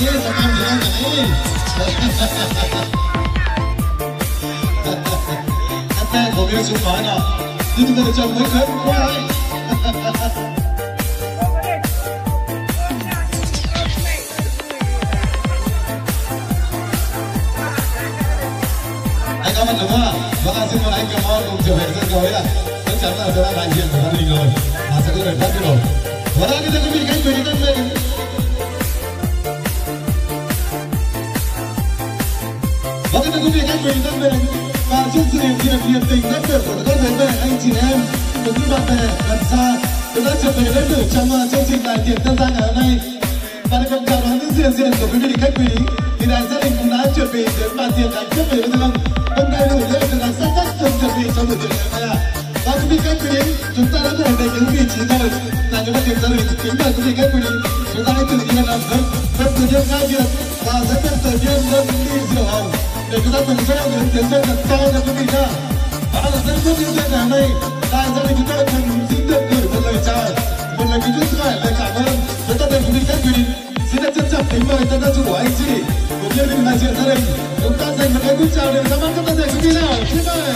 Iya, sama bilang ini. Kata kopi suka na, itu kita coba kan kuai. Anh có mình đúng không? Vâng, xin mời anh cảm ơn cùng trở về sân khấu ạ. Chắc chắn là sẽ là đại diện của gia đình rồi, mà sẽ có người phát biểu. Và đang kính thưa quý vị khách quý thân mến. Và kính thưa quý vị khách quý thân mến, và trước sự hiện diện nhiệt tình đáp biểu của các thế hệ anh chị em cũng như bạn bè gần xa cũng đã trở về đến từ trong chương trình đại tiệc tân gia ngày hôm nay. Và để cùng chào đón những diện diện của quý vị khách quý, thì đại gia đình cũng đã chuẩn bị đến bàn tiệc hạnh phúc về với thương. Hôm nay đủ lễ được sắc sắc cùng chuẩn bị cho buổi tiệc ngày hôm nay ạ. Và quý vị khách quý, chúng ta đã thể đến những vị trí rồi. Là những tiệc gia đình kính mời quý vị khách quý, chúng ta hãy tự nhiên làm vâng tự nhiên khai việc và sẽ tự nhiên dâng ly rượu hồng để chúng ta cùng reo những tiếng chân thật to cho quý vị nhá. Và là dân quốc những chuyện ngày hôm nay, đại gia đình chúng tôi cùng xin được gửi một lời chào, một lời kính chúc sức khỏe, lời cảm ơn với tất cả quý vị khách quý. Xin được trân trọng kính mời tân gia chủ anh chị cũng như những đại diện gia đình, chúng ta dành một cái cúp chào để ra mắt các tân gia quý vị nào. Xin mời.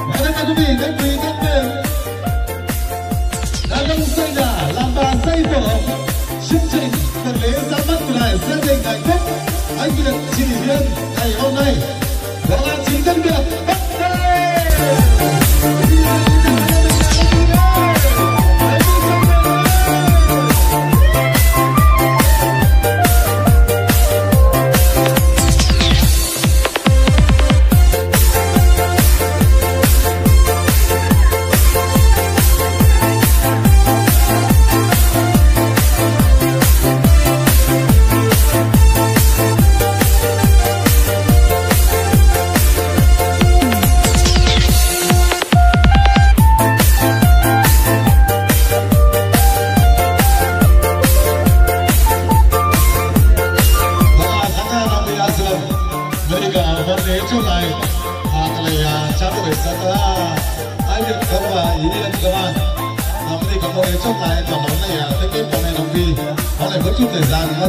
Và tất cả quý vị khách quý thân mến, đàn ông xây nhà làm bà xây tổ, chương trình tuần lễ ra mắt của đại gia đình hạnh phúc anh Việt Chỉ Viên ngày hôm nay đó là chính Tân Việt Bắc Tây.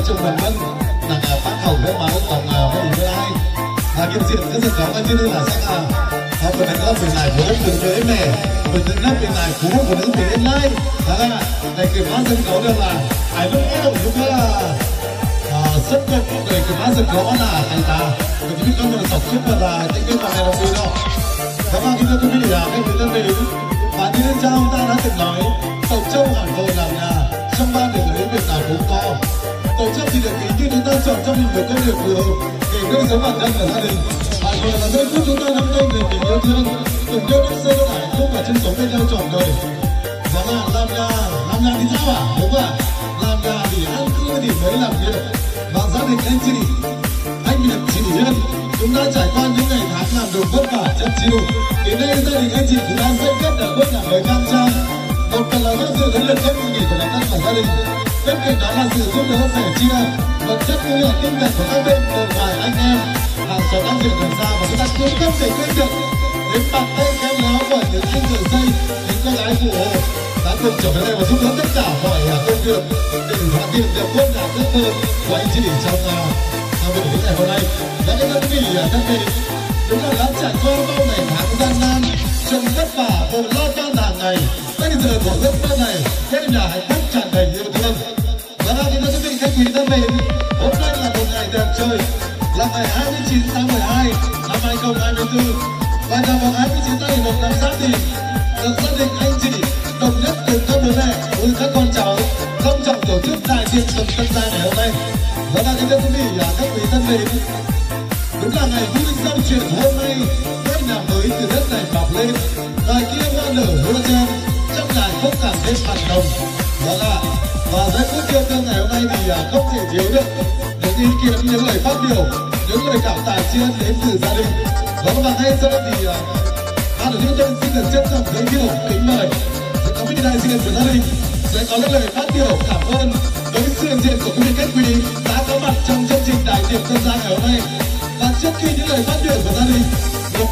Trong phần vân là phát khẩu với máu tổng với ai hiện diện rất là có cho nên là sẽ là họ phần này có phần này của đất từ với mẹ phần thứ nhất phần này của nữ từ đến nay đó là này kiểm soát sân khấu được là ai lúc đó lúc đó là rất tốt để kiểm soát sân khấu là anh ta mình chỉ biết có một tổng sức là những cái phần này đồng ý đó. Cảm ơn quý vị là các quý thân mến, và như cha ông ta đã từng nói Tộc Châu hỏi vợ làm nhà trong ban để lấy việc nào cũng có. Tổ chức thì được ý khi chúng ta chọn cho mình một công việc phù hợp để nuôi sống bản thân và gia đình. Hải vợ là nơi giúp chúng ta nắm tay về tình yêu thương, cùng nhau đắp xây hạnh phúc và chung sống với nhau trọn đời. Và làm nhà thì sao ạ? Đúng ạ. Làm nhà thì ăn cư thì mới làm việc. Và gia đình anh chị, anh Việt Chỉ Viên, chúng ta trải qua những ngày tháng làm việc vất vả chất chiêu. Đến đây gia đình anh chị cũng đang xây kết ở bước nhà mới khang trang. Một phần là do sự nỗ lực hết mình của bản thân và gia đình. Bên cạnh đó là sự giúp đỡ sẻ chia vật chất cũng như là tinh thần của các bên nội ngoại anh em hàng xóm láng giềng gần xa, và chúng ta cũng không thể quên được đến bàn tay khéo léo của những anh rửa dây, những cô gái phụ hộ đã cùng trở về đây và giúp đỡ tất cả mọi công việc để hoàn thiện được quân nhà ước mơ của anh chị trong buổi lễ ngày hôm nay. Và các quý vị thân mến, đúng là đã trải qua bao ngày tháng gian nan trong vất vả và lo toan hàng ngày, bây giờ của giấc mơ này ngôi nhà hạnh phúc tràn đầy yêu thương. Và các quý vị khách quý thân mến, hôm nay là một ngày đẹp trời, là ngày 29 tháng 12 năm 2024, và nhằm vào 29 tháng 11 năm Giáp Thìn, được gia đình anh chị đồng nhất cùng các bố mẹ cùng các con cháu long trọng tổ chức đại tiệc mừng tân gia ngày hôm nay. Và các quý vị khách quý thân mến, đúng là ngày vui giao truyền hôm nay, ngôi nhà mới từ đất này mọc lên, ngoài kia hoa nở hứa chen, trong nhà không cảm thêm mặn nồng. Và giây phút yêu thương ngày hôm nay thì không thể thiếu được những ý kiến, những lời phát biểu, những lời cảm tạ tri ân đến từ gia đình. Và các bạn ngay sau đây thì ban tổ chức tôi xin được trân trọng giới thiệu kính mời có vị đại diện của gia đình sẽ có những lời phát biểu cảm ơn với sự hiện diện của quý vị khách quý đã có mặt trong chương trình đại tiệc tân gia ngày hôm nay. Và trước khi những lời phát biểu của gia đình được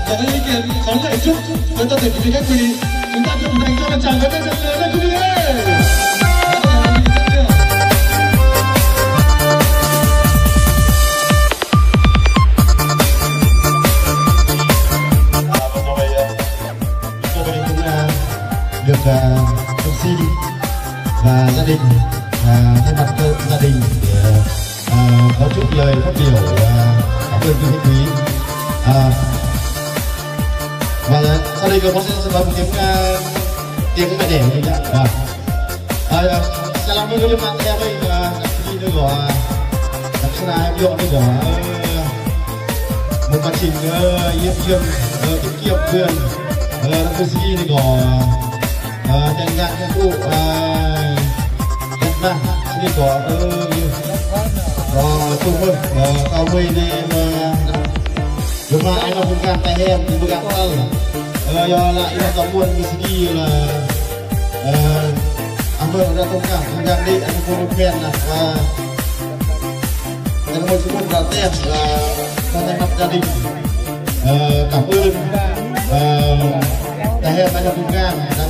có ý kiến có lời chúc với toàn thể quý vị khách quý, chúng ta cùng dành cho một tràng với các dân lớn quý vị ơi. đình thay mặt gia đình để có chút lời phát biểu cảm ơn quý khách quý. Và sau đây có sẽ nói một tiếng mẹ đẻ của mình ạ. Salam với các bạn em ơi, đi đây gọi đặc sản em dọn đây gọi một quá trình yên yên tiết kiệm quyền đặc biệt gì đây gọi chẳng hạn các cụ Nhật Bản đi gọi cùng hơn cao mây đi nhưng mà anh là một gan tay em thì một gan tơ do lại là có buồn như đi là anh mơ ra thông cảm một gan đi anh không có quen là và anh một số là tem là thay mặt gia đình cảm ơn tay em anh là một gan đã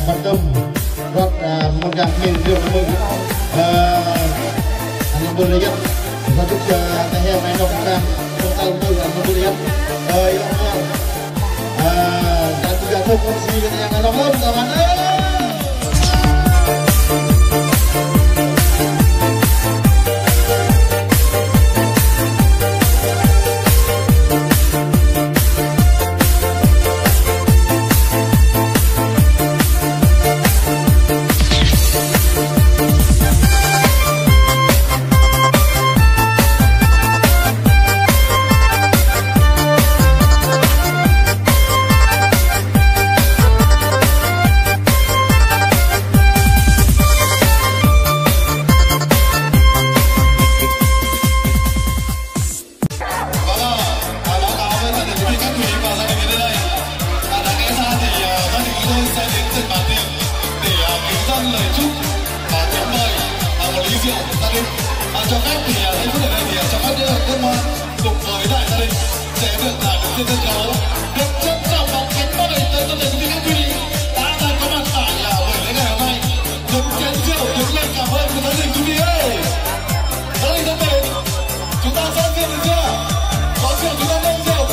quan tâm rất một gan mình được mừng anh mơ lấy nhất và chúc tay em anh là một gan không tôi là một lihat dan juga promosi yang nomor kawan. Cho phép thì giây phút ở đây thì cho phép các món cùng với đại gia đình sẽ được đứng trên sân khấu được trân trọng bóng cánh mời tới tất cả quý vị khách quý đã có mặt tại buổi lễ ngày hôm nay. Những chén rượu, những lời cảm ơn của gia đình quý vị ơi. Gia đình thân mến, chúng ta sẵn sàng được chưa? Có rượu chúng ta nâng rượu,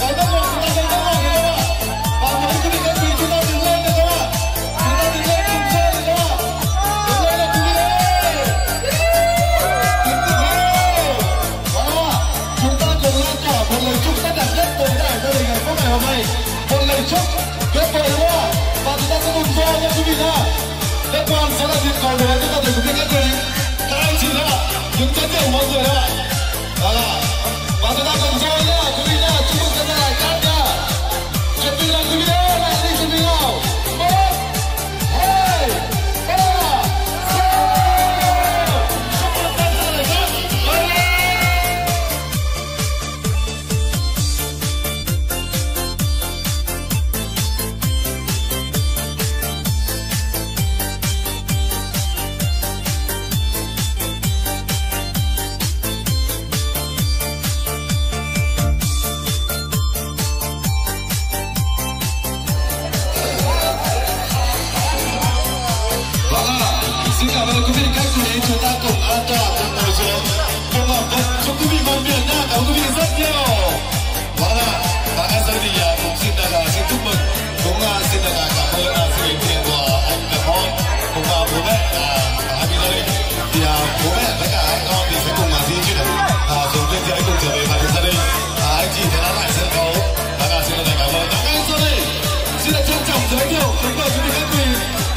có nước ngọt chúng ta nâng nước ngọt được không ạ? Và mời quý vị khách quý chúng ta đứng lên được không ạ? Chúng ta đứng lên cùng chơi được không ạ? Đứng lên là quý vị ơi. Một lời chúc tốt đẹp nhất tới đại gia đình hạnh phúc ngày hôm nay. Một lời chúc tuyệt vời đúng không ạ? Và chúng ta sẽ cùng cho nha quý vị nhá. Tiếp quan sẽ là dịp cầu nối chúng ta để cùng các quý các anh chị nhá. Những chén rượu mọi người đó ạ. Và chúng ta cùng cho nhá quý vị nhá. Chúc mừng tất cả đại cát nhá. Chuẩn bị nào quý vị ơi, lại đi chuẩn bị nào. 1, 2, 3, 4. Chúc mừng tất cả đại cát. Xin cảm ơn quý vị khách quý, chúng ta cùng an toàn cùng ngồi xuống. Cùng học tập chúc quý vị ngon miệng nha, cảm ơn quý vị rất nhiều. Vâng ạ, và ngay sau thì cũng xin chúc mừng, cũng xin cảm ơn sự hiện diện của anh Nhật Hon cùng bố mẹ hai vị gia đình. Thì bố mẹ với cả anh con thì sẽ cùng di chuyển xuống bên dưới cùng trở về mặt gia đình. Anh chị sẽ đã lại sân khấu. Vâng, xin cảm ơn. Và ngay sau đây xin được trân trọng giới thiệu đến mời quý vị khách quý,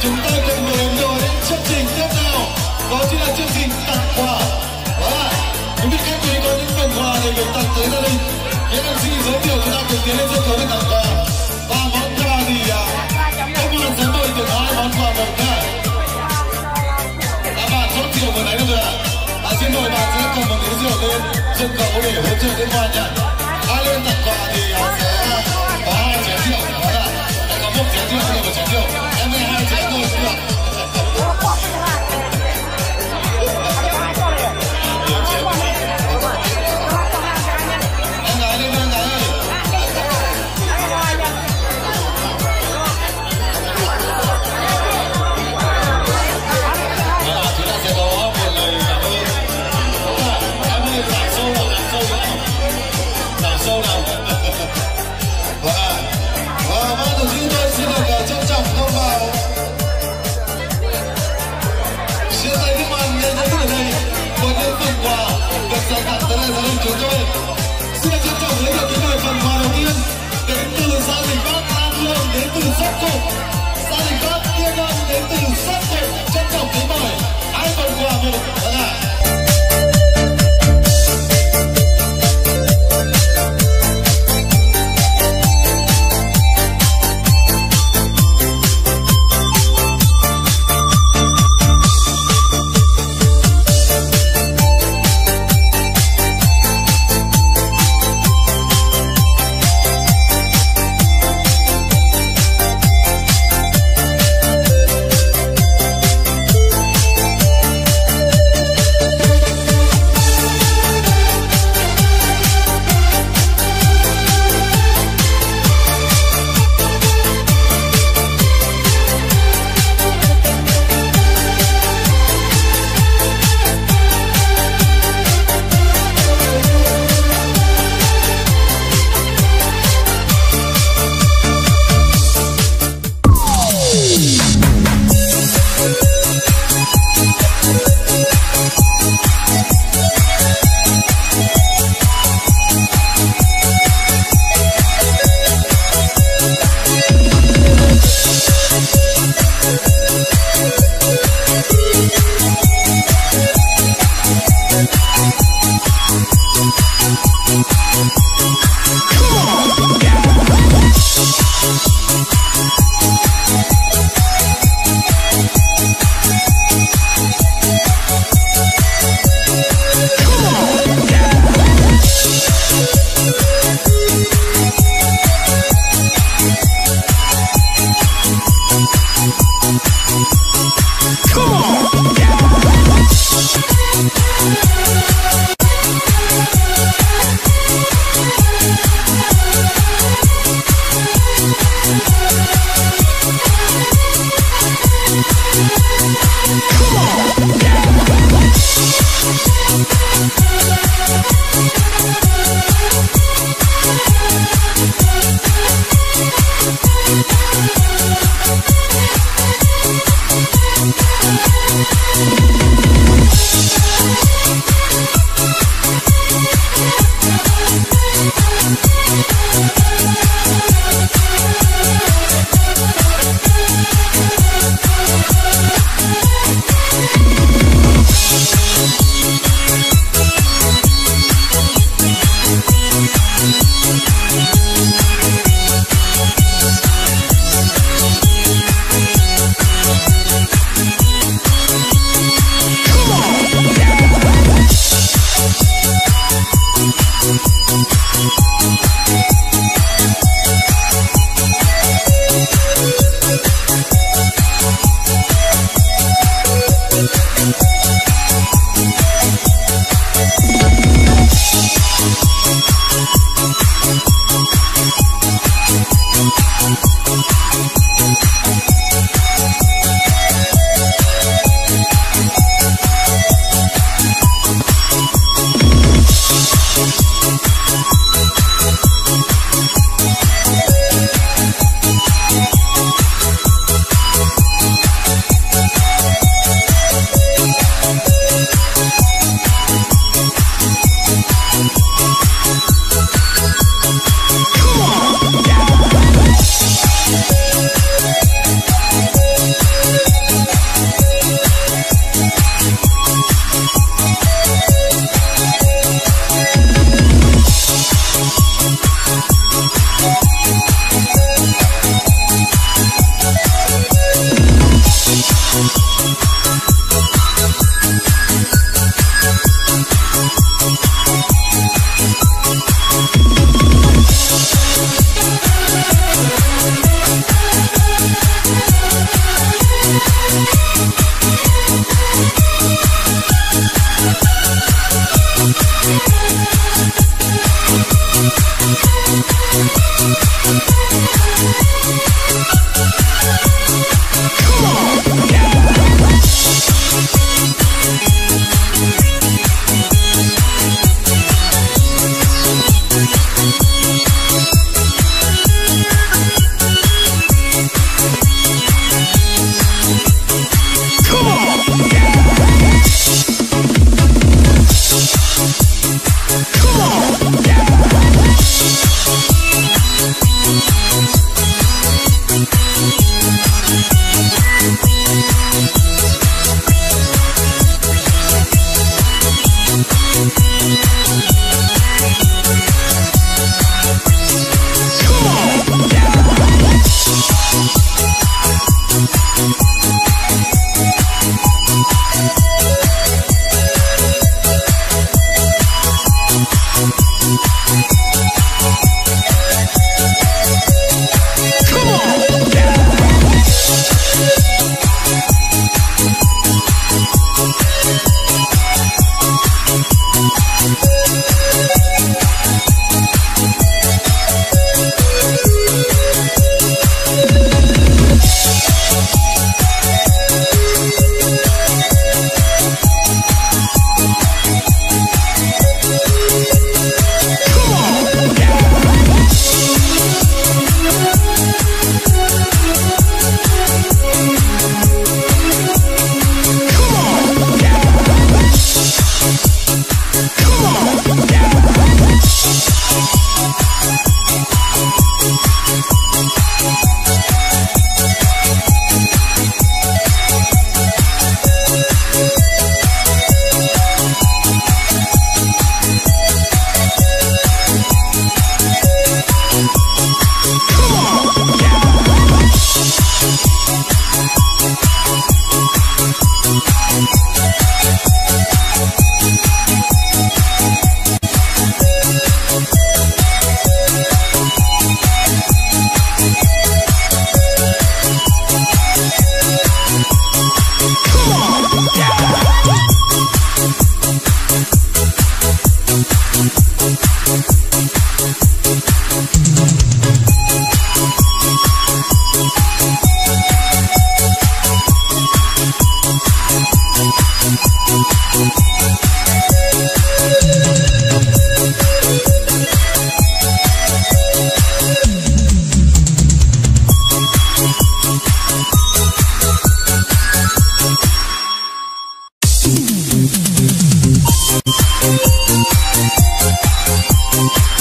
chúng ta cùng đến với chương trình tiếp theo, đó chính là chương trình tặng quà. Quý vị khách quý có những phần quà để được tặng tới gia đình. Những MC giới thiệu chúng ta cùng tiến lên sân khấu để tặng quà. Và món quà thì các bạn sẽ mời được 2 món quà một cả. Bạn chốt rượu vừa nãy được ạ. Xin mời bạn sẽ cầm một cái rượu lên sân khấu để hỗ trợ đến quà nhỉ. Ai lên tặng quà thì sẽ có 2 chén rượu. Có 1 chén rượu, có 1 chén rượu. Em ơi 2 chén thôi cũng được. Em gái lên, em gái ơi. Chúng ta sẽ có một lời cảm ơn. Em ơi giảm sâu nào, giảm sâu nữa. Giảm sâu nào. Và ban tổ chức tôi xin được trân trọng thông báo cả tới đây gia đình chúng tôi xin trân trọng giới thiệu kính mời phần quà đầu tiên đến từ gia đình bác An Lương, đến từ Sóc Cộp, gia đình bác Tiên Ân đến từ Sóc Cộp, trân trọng kính mời hai phần quà một. Vâng ạ.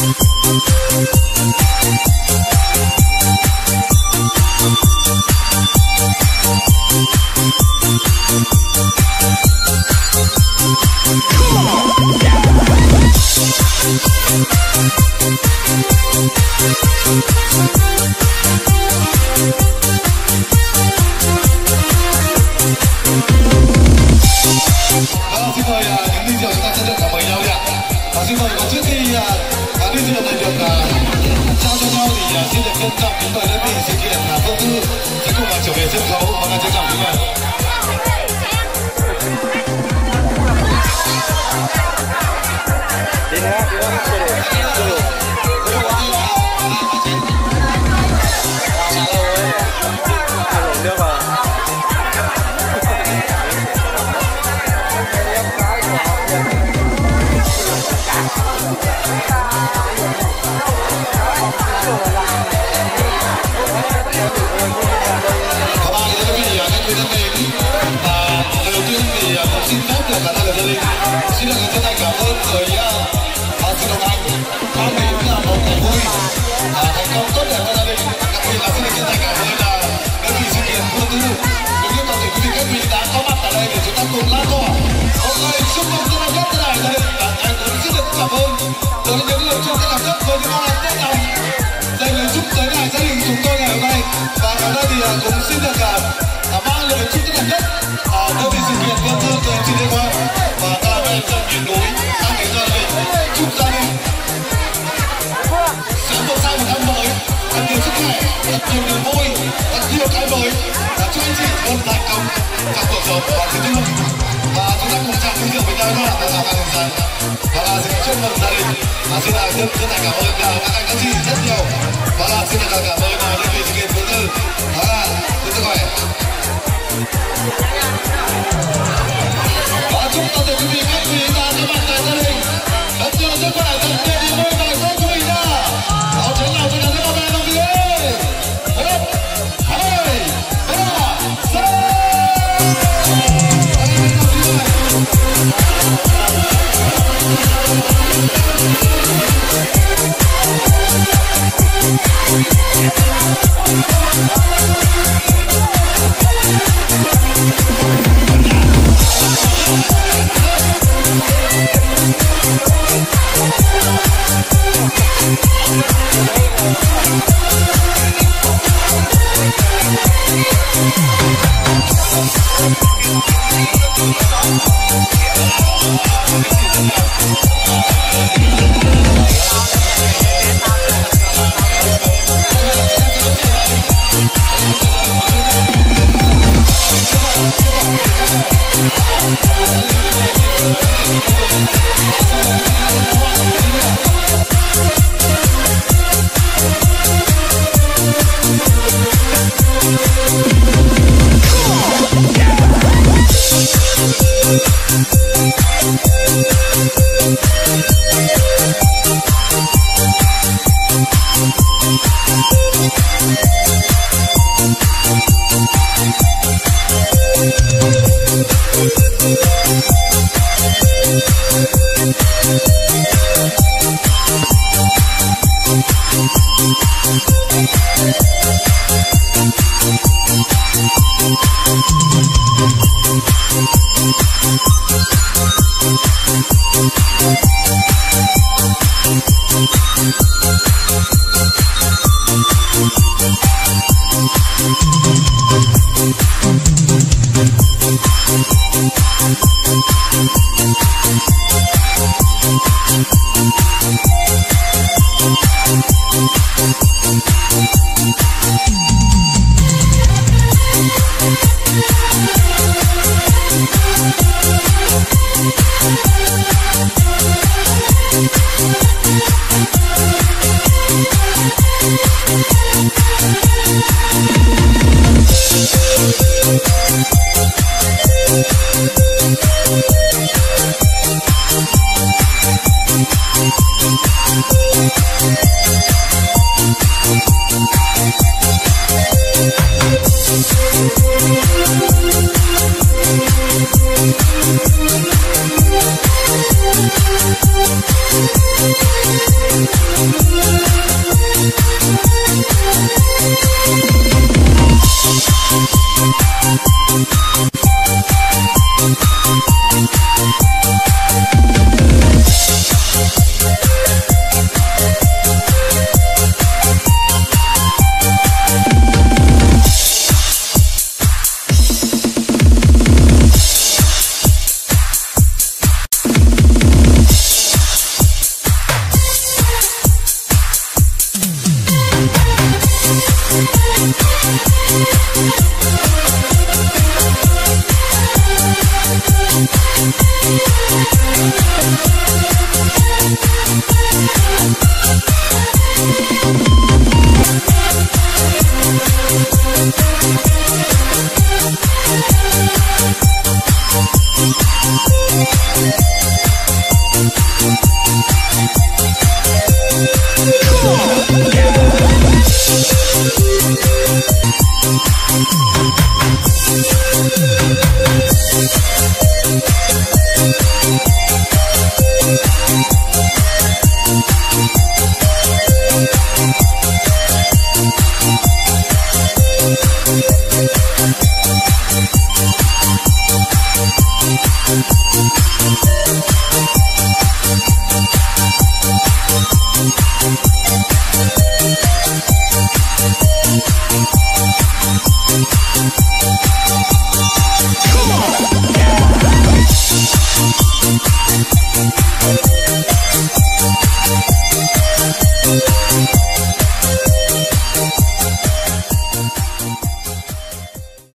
Xin mời những đi rượu chúng ta sẽ được cảm mời nhau đi ạ. Xin mời còn trước khi đi rượu này được trao cho nhau thì xin được trân trọng kính mời đơn vị sự kiện Phương Thư sẽ cùng trở về sân khấu. Vâng, trân trọng kính mời. Xin được chân thành cảm ơn với sự đồng hành mang đến một ngày vui thành công tốt đẹp cho gia đình. Đặc biệt là xin được chân thành cảm ơn đơn vị sự kiện Phương Thư cũng như toàn thể quý vị các vị đã có mặt tại đây để chúng ta cùng lan tỏa một ngày chúc mừng rất là nhất thế này. Gia đình em cũng xin được cảm ơn đối với những lời chúc rất là nhất với những món ăn tết lòng dành lời chúc tới ngày gia đình chúng tôi ngày hôm nay. Và ở đây thì cũng xin được mang lời chúc rất là nhất đơn vị sự kiện Phương Thư từ trên liên hoan và các em trong miền núi sang đến gia đình, chúc gia đình sớm bước sang một năm mới thật nhiều sức khỏe, thật nhiều niềm vui, thật nhiều cái mới và chúc anh chị luôn thành công trong cuộc sống và sự tích cực. Và chúng ta cùng chào quý vị với nhau nữa là chào hàng dần và xin chúc mừng gia đình. Xin chân thành cảm ơn các anh các chị rất nhiều và xin được cảm ơn đơn vị sự kiện Phương Thư. Xin sức khỏe. Và chúc tất cả quý vị các quý ta có mặt tại gia đình rất nhiều sức khỏe, thật nhiều niềm vui và hạnh phúc của mình nha. Đó chính là tôi đã rất là đồng ý. 1, 2, We'll be right back. Come on.